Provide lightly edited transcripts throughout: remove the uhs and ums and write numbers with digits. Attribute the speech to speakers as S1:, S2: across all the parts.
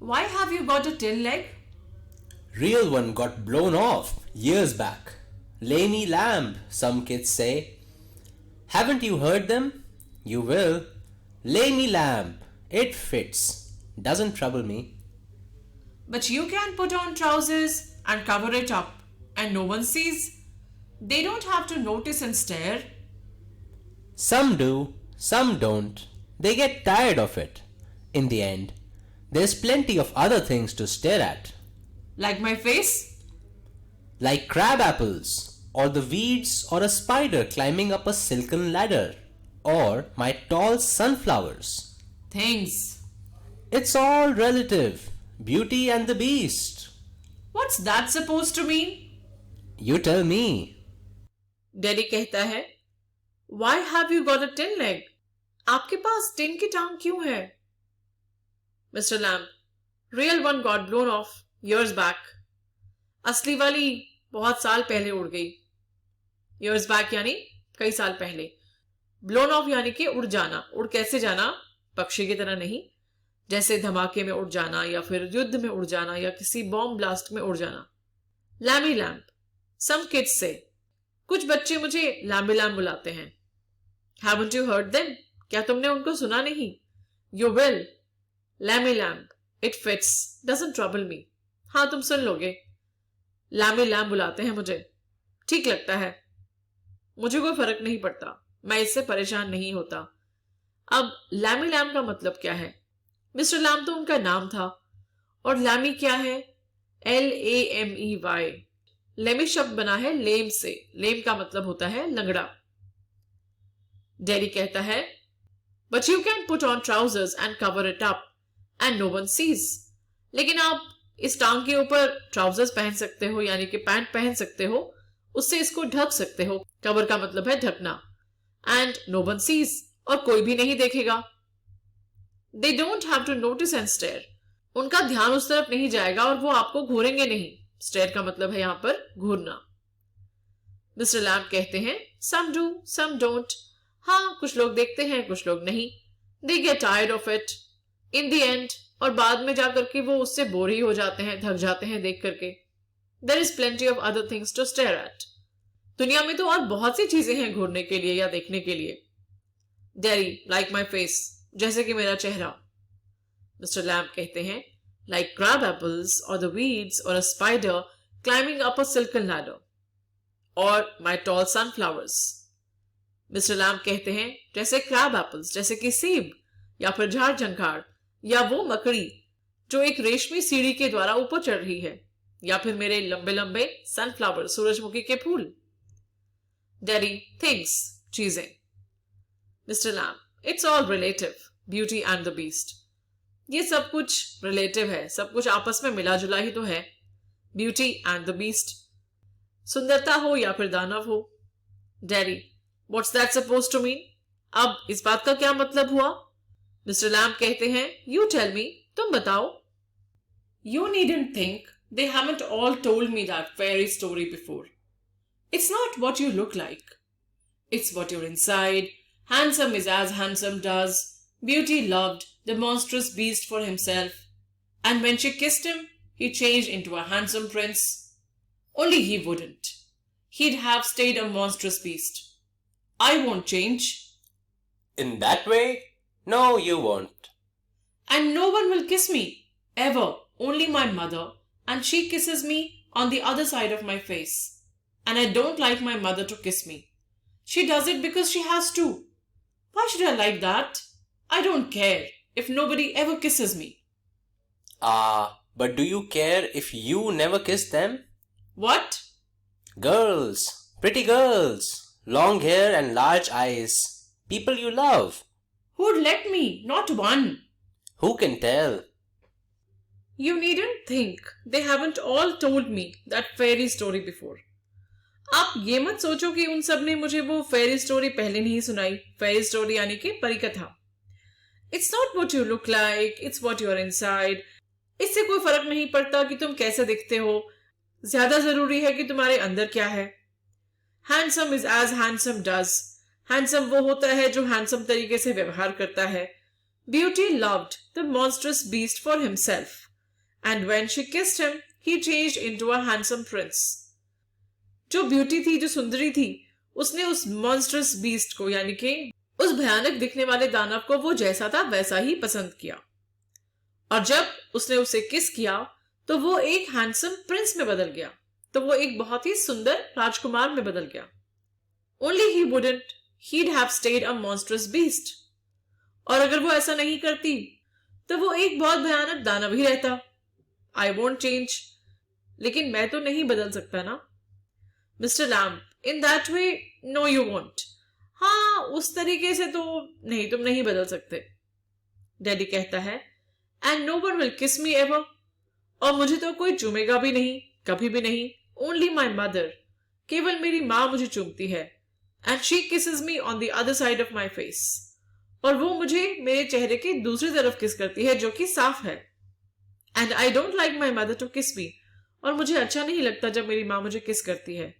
S1: Why have you got a tin leg?
S2: Real one got blown off years back. Lamy lamb, some kids say. Haven't you heard them? You will. Lamy lamb. It fits. Doesn't trouble me.
S1: But you can put on trousers and cover it up, and no one sees. They don't have to notice and stare.
S2: Some do, some don't. They get tired of it. In the end, there's plenty of other things to stare at.
S1: Like my face?
S2: Like crab apples, or the weeds, or a spider climbing up a silken ladder, or my tall sunflowers.
S1: Things.
S2: It's all relative. Beauty and the Beast.
S1: What's that supposed to mean?
S2: You tell me.
S1: Daddy कहता है, Why have you got a tin leg? आपके पास tin की टांग क्यों है? Mr. Lamb, real one got blown off years back. असली वाली बहुत साल पहले उड़ गई. Years back यानी कई साल पहले. Blown off यानी कि उड़ जाना. उड़ कैसे जाना? पक्षी की तरह नहीं. जैसे धमाके में उड़ जाना या फिर युद्ध में उड़ जाना या किसी बॉम्ब ब्लास्ट में उड़ जाना. Lammy lamb. Some kids say. कुछ बच्चे मुझे लैम्बी लैम्ब बुलाते हैं. Haven't you heard them? क्या तुमने उनको सुना नहीं? You will. Lammy lamb. It fits. Doesn't trouble me. हाँ तुम सुन लोगे. लैम्बी लैम्ब बुलाते हैं मुझे. ठीक लगता है. मुझे कोई फर्क नहीं पड़ता. मैं इससे परेशान नहीं होता. अब लैमी लैम्ब का मतलब क्या है? मिस्टर लैम्ब तो उनका नाम था. और लैमी क्या है? LAMEY. लेमी शब्द बना है लेम से. लेम का मतलब होता है लंगड़ा. डैडी कहता है, But you can put on trousers and cover it up and no one sees. लेकिन आप इस टांग के ऊपर ट्राउजर्स पहन सकते हो यानी कि पैंट पहन सकते हो. उससे इसको ढक सकते हो. कवर का मतलब है ढकना. And no one sees. और कोई भी नहीं देखेगा. They don't have to notice and stare. उनका ध्यान उस तरफ नहीं जाएगा और वो आपको घूरेंगे नहीं. स्टेयर का मतलब है यहां पर घूरना. मिस्टर लैम्ब कहते हैं, Some do, some don't. हाँ कुछ लोग देखते हैं कुछ लोग नहीं. They get tired of it. In the end. और बाद में जाकर के वो उससे बोर ही हो जाते हैं, थक जाते हैं देख करके. There is plenty of other things to stare at. दुनिया में तो और बहुत सी चीजें हैं घूरने के लिए या देखने के लिए. Daddy, like my face. जैसे कि मेरा चेहरा. मिस्टर लैम्ब कहते हैं, Like crab apples or the weeds or a spider climbing up a silken ladder. Or my tall sunflowers. Mister Lamb कहते हैं, जैसे crab apples, जैसे कि सेब या फिर झाड़ झंखाड़ या वो मकड़ी जो एक रेशमी सीढ़ी के द्वारा ऊपर चढ़ रही है या फिर मेरे लंबे लंबे सनफ्लावर सूरजमुखी के फूल. डैडी, थिंग्स, चीजें. Mister lamb, it's all relative. Beauty and the beast. ये सब कुछ रिलेटिव है. सब कुछ आपस में मिला जुला ही तो है. Beauty and the beast. सुंदरता हो या फिर दानव हो. Daddy, what's that suppose to mean? अब इस बात का क्या मतलब हुआ? मिस्टर लैम्ब कहते हैं, यू टेल मी. तुम बताओ. You needn't think they haven't all told me that fairy story before. It's not what you look like. It's what you're inside. Handsome is as handsome does. Beauty loved the monstrous beast for himself, and when she kissed him, he changed into a handsome prince. Only he wouldn't. He'd have stayed a monstrous beast. I won't change.
S2: In that way? No, you won't.
S1: And no one will kiss me, ever. Only my mother, and she kisses me on the other side of my face. And I don't like my mother to kiss me. She does it because she has to. Why should I like that? I don't care if nobody ever kisses me.
S2: But do you care if you never kiss them?
S1: What?
S2: Girls, pretty girls, long hair and large eyes, people you love.
S1: Who'd let me? Not one.
S2: Who can tell?
S1: You needn't think they haven't all told me that fairy story before. आप ये मत सोचो कि उन सब ने मुझे वो फेरी स्टोरी पहले नहीं सुनाई. फेरी स्टोरी यानी कि परी कथा. It's not what you look like, it's what you're inside. इससे कोई फर्क नहीं पड़ता कि तुम कैसे दिखते हो. ज्यादा जरूरी है कि तुम्हारे अंदर क्या है. Handsome is as handsome does. Handsome वो होता है जो handsome तरीके से व्यवहार करता है. Beauty loved the monstrous beast for himself. And when she kissed him, he changed into a handsome prince. जो ब्यूटी थी, जो सुंदरी थी, उसने उस मॉन्स्टरस बीस्ट को यानी कि उस भयानक दिखने वाले दानव को वो जैसा था वैसा ही पसंद किया। और जब उसने उसे किस किया तो वो एक हैंडसम प्रिंस में बदल गया, तो वो एक बहुत ही सुंदर राजकुमार में बदल गया। Only he wouldn't, he'd have stayed a monstrous beast. और अगर वो ऐसा नहीं करती तो वो एक बहुत भयानक दानव ही रहता। I won't change. लेकिन मैं तो नहीं बदल सकता ना। Mister lamb, in that way, no you won't. हाँ, उस तरीके से तो नहीं, तुम नहीं बदल सकते। डैडी कहता है, and no one will kiss me ever. और मुझे तो कोई चूमेगा भी नहीं, कभी भी नहीं। Only my mother. केवल मेरी माँ मुझे चूमती है। And she kisses me on the other side of my face. और वो मुझे मेरे चेहरे की दूसरी तरफ किस करती है जो कि साफ है। And I don't like my mother to kiss me. और मुझे अच्छा नहीं लगता जब मेरी माँ मुझे किस करती है,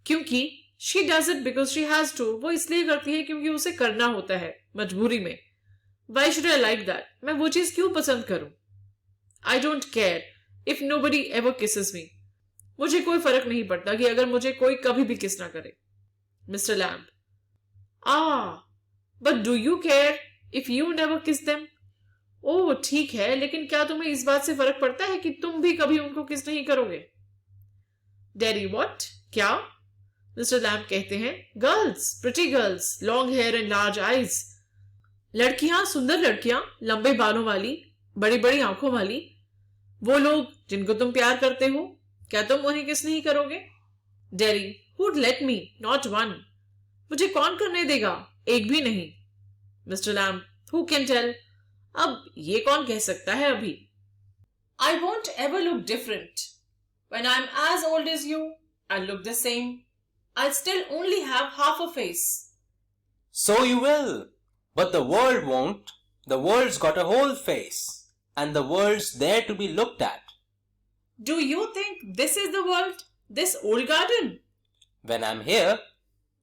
S1: क्योंकि she does it because she has to. वो इसलिए करती है क्योंकि उसे करना होता है, मजबूरी में। Why should I like that? मैं वो चीज क्यों पसंद करूं? I don't care if nobody ever kisses me. मुझे कोई फर्क नहीं पड़ता कि अगर मुझे कोई कभी भी किस ना करे। Mister lamb, but do you care if you never kiss them? ओह ठीक है, लेकिन क्या तुम्हें इस बात से फर्क पड़ता है कि तुम भी कभी उनको किस नहीं करोगे? Daddy, what? क्या? मिस्टर लैम्ब कहते हैं, girls, pretty girls, long hair and large eyes. लड़कियां, सुंदर लड़कियां, लंबे बालों वाली, बड़ी बड़ी आंखों वाली, वो लोग जिनको तुम प्यार करते हो, क्या तुम उन्हें किस नहीं करोगे? Daddy, who'd let me? Not one. मुझे कौन करने देगा? एक भी नहीं। Mister lamb, who can tell? अब ये कौन कह सकता है अभी? I won't ever look different. When I'm as old as you, I'll look the same. I'll still only have half a face.
S2: So you will. But the world won't. The world's got a whole face. And the world's there to be looked at.
S1: Do you think this is the world? This old garden?
S2: When I'm here,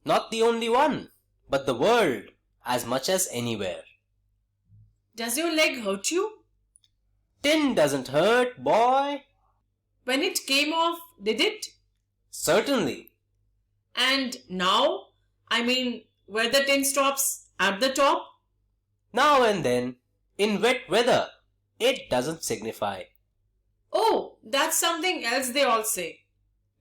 S2: not the only one, but the world as much as anywhere.
S1: Does your leg hurt you?
S2: Tin doesn't hurt, boy.
S1: When it came off, did it?
S2: Certainly.
S1: And now? I mean, where the tin stops? At the top?
S2: Now and then, in wet weather, it doesn't signify.
S1: Oh, that's something else they all say.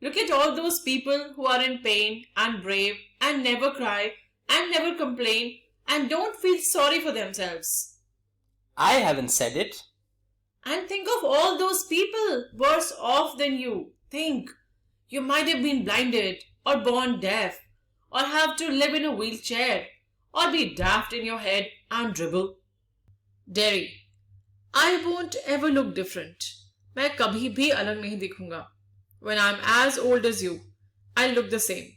S1: Look at all those people who are in pain and brave and never cry and never complain and don't feel sorry for themselves.
S2: I haven't said it.
S1: And think of all those people worse off than you. Think, you might have been blinded or born deaf or have to live in a wheelchair or be daft in your head and dribble. Derry, I won't ever look different. मैं कभी भी अलग नहीं दिखूंगा। When I'm as old as you, I'll look the same.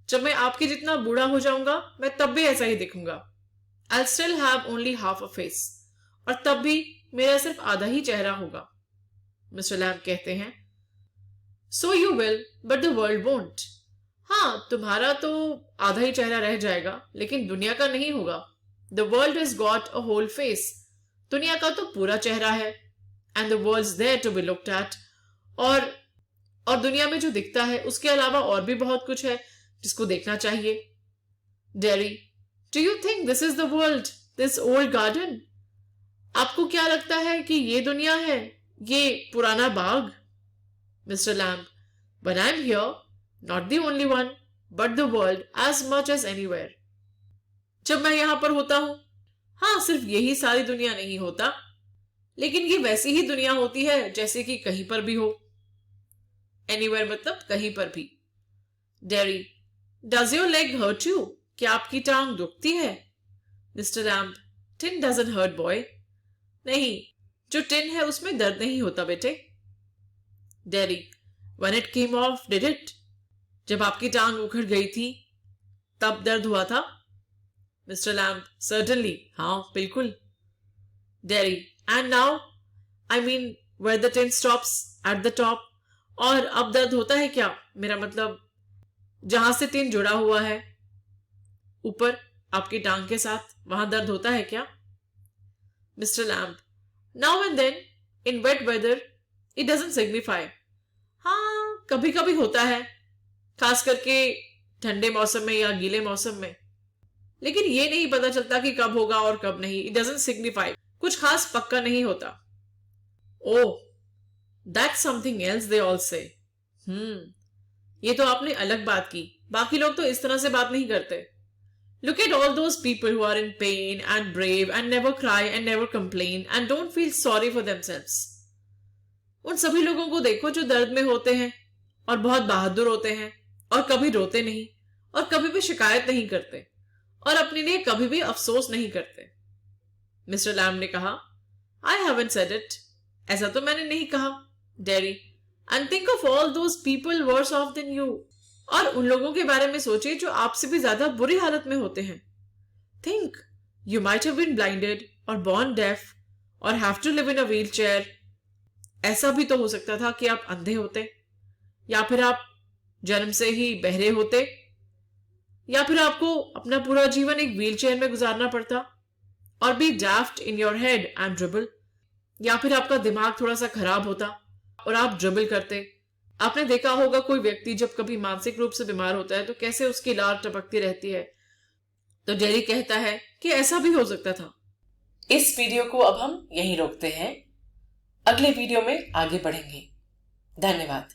S1: जब मैं आपके जितना बूढ़ा हो जाऊंगा, मैं तब भी ऐसा ही दिखूंगा। I'll still have only half a face. और तब भी मेरा सिर्फ आधा ही चेहरा होगा। मिस्टर लैम्ब कहते हैं, So you will, but the world won't. हाँ, तुम्हारा तो आधा ही चेहरा रह जाएगा, लेकिन दुनिया का नहीं होगा। The world has got a whole face. दुनिया का तो पूरा चेहरा है। And the world's there to be looked at. और दुनिया में जो दिखता है उसके अलावा और भी बहुत कुछ है जिसको देखना चाहिए। Derry, do you think this is the world, this old garden? आपको क्या लगता है कि ये दुनिया है, ये पुराना बाग? Mr. Lamb, when I'm here, not the only one, but the world as much as anywhere. जब मैं यहां पर होता हूं, हाँ सिर्फ यही सारी दुनिया नहीं होता, लेकिन ये वैसी ही दुनिया होती है जैसे कि कहीं पर भी हो। Anywhere मतलब कहीं पर भी। Derry, does your leg hurt you? क्या आपकी टांग दुखती है? Mr. Lamb, tin doesn't hurt, boy. नहीं, जो टिन है उसमें दर्द नहीं होता बेटे। Derry, when it came off, did it? जब आपकी टांग उखड़ गई थी, तब दर्द हुआ था? Mr. Lamb, certainly, हाँ बिल्कुल। Derry, and now? I mean, where the tin stops, at the top. और अब दर्द होता है क्या? मेरा मतलब जहां से टिन जुड़ा हुआ है ऊपर आपकी टांग के साथ, वहां दर्द होता है क्या? Mr. Lamb, now and then, in wet weather, It doesn't signify. हाँ, कभी कभी होता है, खास करके ठंडे मौसम में या गीले मौसम में, लेकिन ये नहीं पता चलता कि कब होगा और कब नहीं. It doesn't signify. कुछ खास पक्का नहीं होता. Oh, that's something else they all say. ये तो आपने अलग बात की. बाकी लोग तो इस तरह से बात नहीं करते. Look at all those people who are in pain and brave and never cry and never complain and don't feel sorry for themselves. उन सभी लोगों को देखो जो दर्द में होते हैं और बहुत बहादुर होते हैं और कभी रोते नहीं और कभी भी शिकायत नहीं करते और अपने लिए कभी भी अफसोस नहीं करते. मिस्टर लैम्ब ने कहा, I haven't said it. ऐसा तो मैंने नहीं कहा, dairy. And think of all those people worse off than you. और उन लोगों के बारे में सोचिए जो आपसे भी ज्यादा बुरी हालत में होते हैं. Think, you might have been blinded or born deaf or have to live in a wheelchair. ऐसा भी तो हो सकता था कि आप अंधे होते, या फिर आप जन्म से ही बहरे होते, या फिर आपको अपना पूरा जीवन एक व्हीलचेयर में गुजारना पड़ता और B daft in your head and dribble. या फिर आपका दिमाग थोड़ा सा खराब होता और आप ड्रिबल करते. आपने देखा होगा कोई व्यक्ति जब कभी मानसिक रूप से बीमार होता है तो कैसे उसकी लार टपकती रहती है. तो जेरी कहता है कि ऐसा भी हो सकता था. इस वीडियो को अब हम यहीं रोकते हैं. अगले वीडियो में आगे बढ़ेंगे. धन्यवाद.